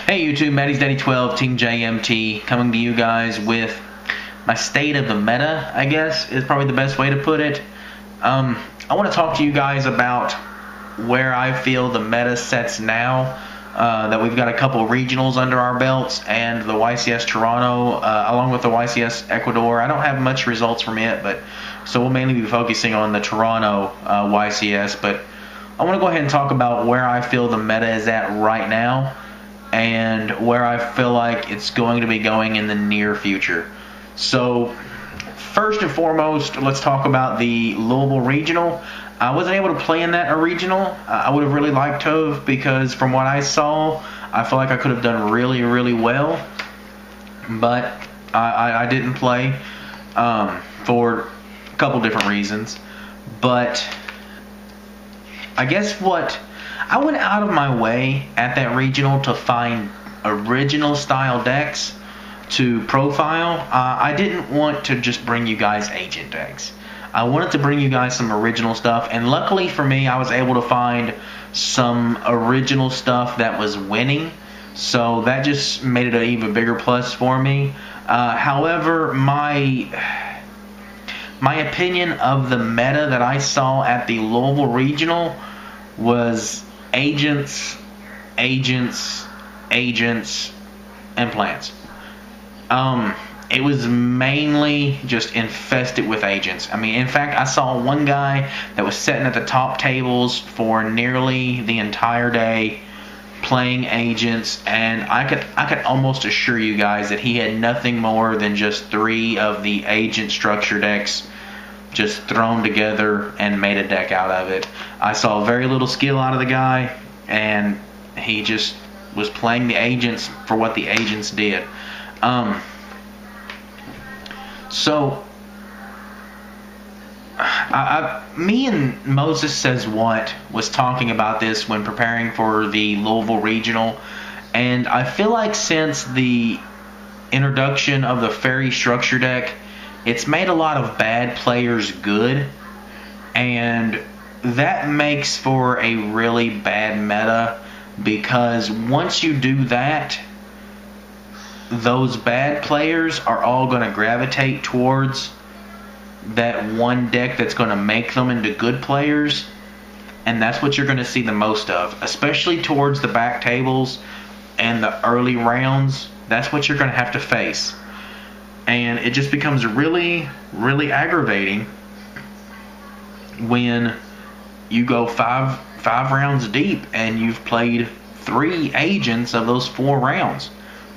Hey YouTube, Maddie's Daddy 12, Team JMT, coming to you guys with my state of the meta, I guess, is probably the best way to put it. I want to talk to you guys about where I feel the meta sets now, that we've got a couple of regionals under our belts, and the YCS Toronto, along with the YCS Ecuador. I don't have much results from it, but so we'll mainly be focusing on the Toronto YCS, but I want to go ahead and talk about where I feel the meta is at right now, and where I feel like it's going to be going in the near future. So, first and foremost, let's talk about the Louisville Regional. I wasn't able to play in that regional. I would have really liked to have, because from what I saw, I feel like I could have done really, really well. But I didn't play for a couple different reasons. But I guess what I went out of my way at that regional to find original style decks to profile. I didn't want to just bring you guys agent decks. I wanted to bring you guys some original stuff, and luckily for me, I was able to find some original stuff that was winning, so that just made it an even bigger plus for me. However, my opinion of the meta that I saw at the Louisville Regional was agents, and plants. It was mainly just infested with agents. I mean, in fact, I saw one guy that was sitting at the top tables for nearly the entire day playing agents, and I could almost assure you guys that he had nothing more than just 3 of the agent structure decks just thrown together and made a deck out of it. I saw very little skill out of the guy, and he just was playing the agents for what the agents did. So, me and Moses Says What was talking about this when preparing for the Louisville Regional, and I feel like since the introduction of the fairy structure deck, it's made a lot of bad players good, and that makes for a really bad meta, because once you do that, those bad players are all going to gravitate towards that one deck that's going to make them into good players, and that's what you're going to see the most of, especially towards the back tables and the early rounds. That's what you're going to have to face, and it just becomes really, really aggravating when you go five rounds deep and you've played 3 agents of those 4 rounds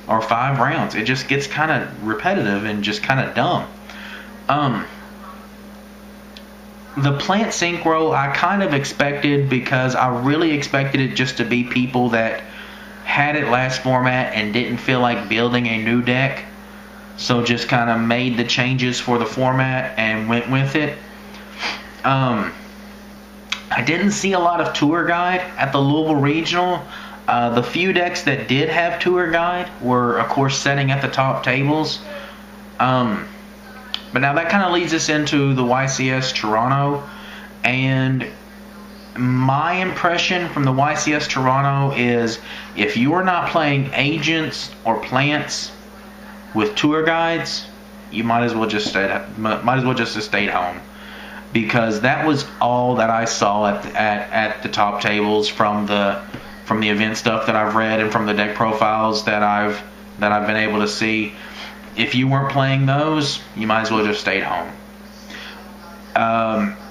or 5 rounds. It just gets kind of repetitive and just kind of dumb. The plant synchro I kind of expected, because I really expected it just to be people that had it last format and didn't feel like building a new deck, so just kind of made the changes for the format and went with it. I didn't see a lot of tour guide at the Louisville Regional. The few decks that did have tour guide were, of course, setting at the top tables. But now that kind of leads us into the YCS Toronto, and my impression from the YCS Toronto is, if you are not playing agents or plants with tour guides, you might as well just have stayed home, because that was all that I saw at the top tables from the event stuff that I've read and from the deck profiles that I've been able to see. If you weren't playing those, you might as well just stayed home.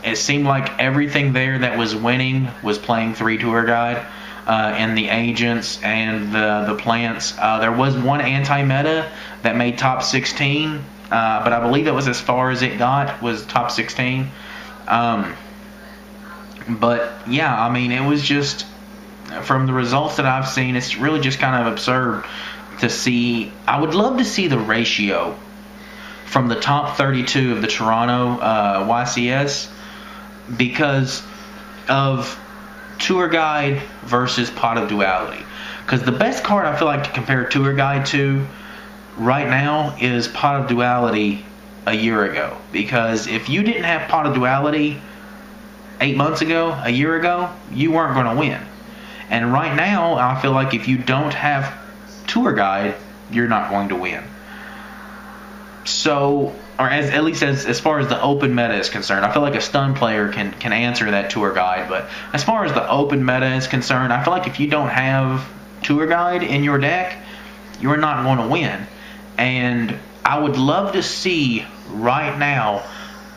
It seemed like everything there that was winning was playing 3 tour guide, and the agents and the plants. There was one anti-meta that made top 16, but I believe that was as far as it got, was top 16. But yeah, I mean, it was just, from the results that I've seen, it's really just kind of absurd to see. I would love to see the ratio from the top 32 of the Toronto YCS, because of tour guide versus pot of duality. Because the best card I feel like to compare tour guide to right now is pot of duality a year ago. Because if you didn't have pot of duality 8 months ago, a year ago, you weren't going to win. And right now, I feel like if you don't have tour guide, you're not going to win. So, or at least as far as the open meta is concerned, I feel like a stun player can answer that tour guide. But as far as the open meta is concerned, I feel like if you don't have tour guide in your deck, you're not going to win. And I would love to see right now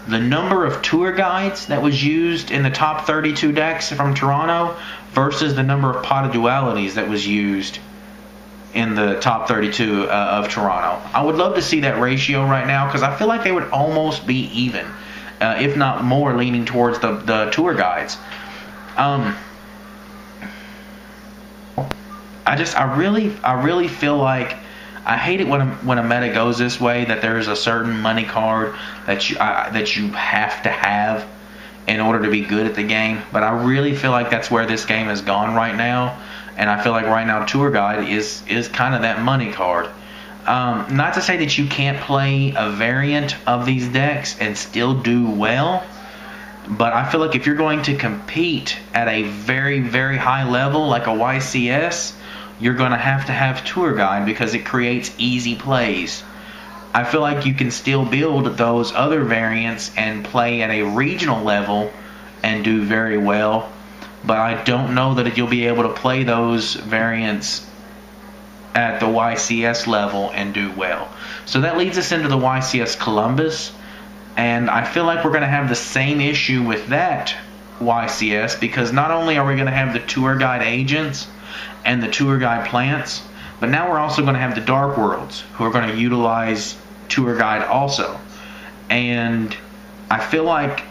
the number of tour guides that was used in the top 32 decks from Toronto versus the number of pot of dualities that was used in the top 32 of Toronto. I would love to see that ratio right now, because I feel like they would almost be even, if not more, leaning towards the tour guides. I really feel like I hate it when a meta goes this way, that there is a certain money card that you have to have in order to be good at the game. But I really feel like that's where this game has gone right now. And I feel like right now tour guide is kind of that money card. Not to say that you can't play a variant of these decks and still do well, but I feel like if you're going to compete at a very, very high level like a YCS, you're going to have tour guide, because it creates easy plays. I feel like you can still build those other variants and play at a regional level and do very well, but I don't know that you'll be able to play those variants at the YCS level and do well. So that leads us into the YCS Columbus, and I feel like we're going to have the same issue with that YCS, because not only are we going to have the tour guide agents and the tour guide plants, but now we're also going to have the Dark Worlds, who are going to utilize tour guide also. And I feel like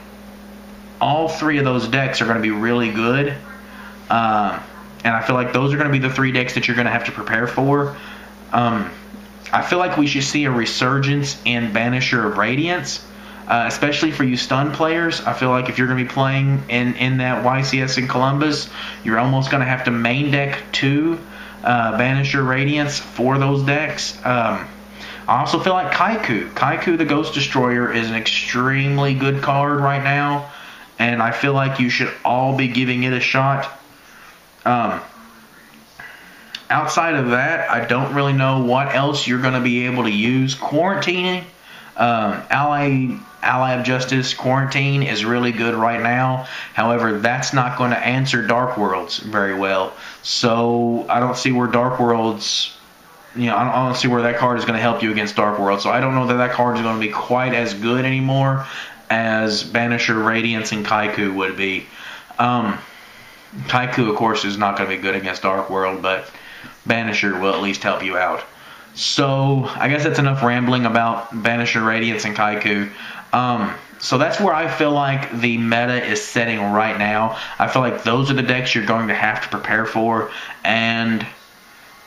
all three of those decks are going to be really good. And I feel like those are going to be the three decks that you're going to have to prepare for. I feel like we should see a resurgence in Banisher of Radiance, especially for you stun players. I feel like if you're going to be playing in that YCS in Columbus, you're almost going to have to main deck 2 Banisher Radiance for those decks. I also feel like Kaiku the Ghost Destroyer is an extremely good card right now, and I feel like you should all be giving it a shot. Outside of that, I don't really know what else you're going to be able to use. Quarantining, Ally of Justice Quarantine is really good right now. However, that's not going to answer Dark Worlds very well. So I don't see where Dark Worlds, I don't see where that card is going to help you against Dark Worlds. So I don't know that card is going to be quite as good anymore as Banisher Radiance and Kaiku would be. Kaiku, of course, is not going to be good against Dark World, but Banisher will at least help you out. So I guess that's enough rambling about Banisher Radiance and Kaiku. So that's where I feel like the meta is setting right now. I feel like those are the decks you're going to have to prepare for, and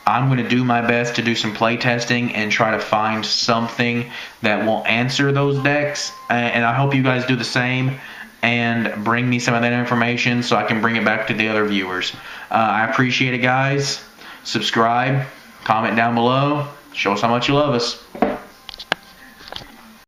I'm going to do my best to do some play testing and try to find something that will answer those decks, and I hope you guys do the same and bring me some of that information so I can bring it back to the other viewers. I appreciate it, guys. Subscribe, comment down below, show us how much you love us.